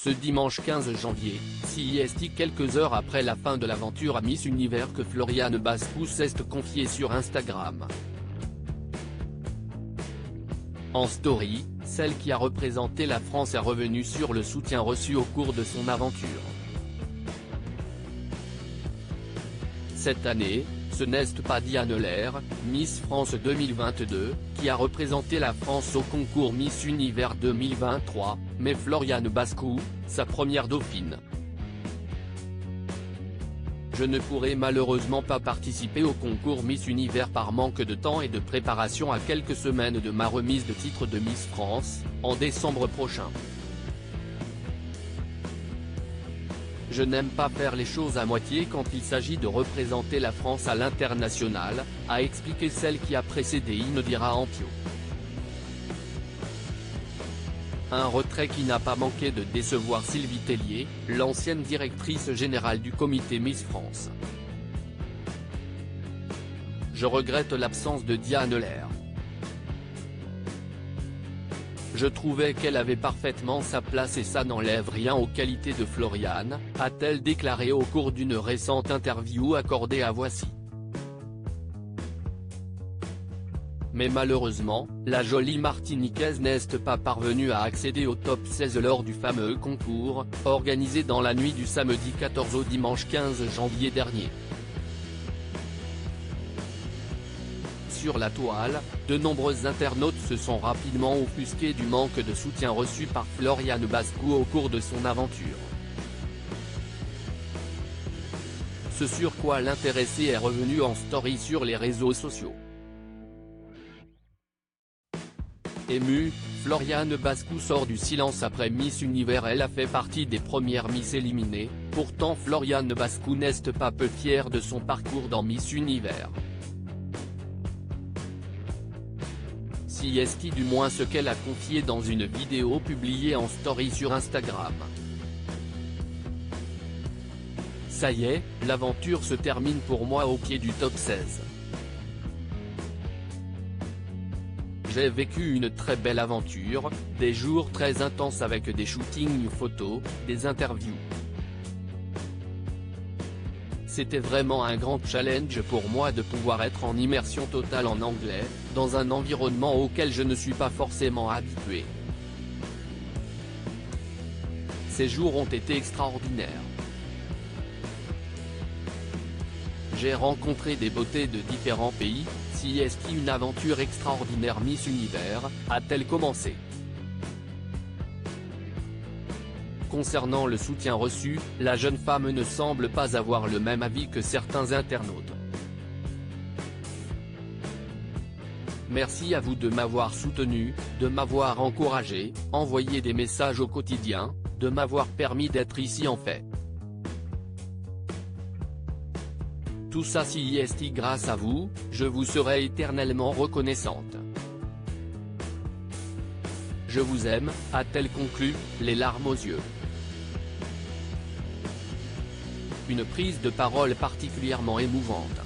Ce dimanche 15 janvier, CIST quelques heures après la fin de l'aventure à Miss Univers que Floriane Bascou s'est confiée sur Instagram. En story, celle qui a représenté la France est revenue sur le soutien reçu au cours de son aventure. Cette année, ce n'est pas Diane Lair, Miss France 2022, qui a représenté la France au concours Miss Univers 2023, mais Floriane Bascou, sa première dauphine. Je ne pourrai malheureusement pas participer au concours Miss Univers par manque de temps et de préparation à quelques semaines de ma remise de titre de Miss France, en décembre prochain. Je n'aime pas faire les choses à moitié quand il s'agit de représenter la France à l'international, a expliqué celle qui a précédé Indira Ampio. Un retrait qui n'a pas manqué de décevoir Sylvie Tellier, l'ancienne directrice générale du comité Miss France. Je regrette l'absence de Diane Lair. Je trouvais qu'elle avait parfaitement sa place et ça n'enlève rien aux qualités de Floriane, a-t-elle déclaré au cours d'une récente interview accordée à Voici. Mais malheureusement, la jolie Martiniquaise n'est pas parvenue à accéder au top 16 lors du fameux concours, organisé dans la nuit du samedi 14 au dimanche 15 janvier dernier. Sur la toile, de nombreux internautes se sont rapidement offusqués du manque de soutien reçu par Floriane Bascou au cours de son aventure. Ce sur quoi l'intéressée est revenue en story sur les réseaux sociaux. Émue, Floriane Bascou sort du silence après Miss Univers. Elle a fait partie des premières Miss éliminées, pourtant Floriane Bascou n'est pas peu fière de son parcours dans Miss Univers. CIST du moins ce qu'elle a confié dans une vidéo publiée en story sur Instagram. Ça y est, l'aventure se termine pour moi au pied du top 16. J'ai vécu une très belle aventure, des jours très intenses avec des shootings photos, des interviews. C'était vraiment un grand challenge pour moi de pouvoir être en immersion totale en anglais, dans un environnement auquel je ne suis pas forcément habitué. Ces jours ont été extraordinaires. J'ai rencontré des beautés de différents pays, CIST une aventure extraordinaire Miss Univers, a-t-elle commencé. Concernant le soutien reçu, la jeune femme ne semble pas avoir le même avis que certains internautes. Merci à vous de m'avoir soutenu, de m'avoir encouragé, envoyé des messages au quotidien, de m'avoir permis d'être ici en fait. Tout ça CIST grâce à vous, je vous serai éternellement reconnaissante. Je vous aime, a-t-elle conclu, les larmes aux yeux. Une prise de parole particulièrement émouvante.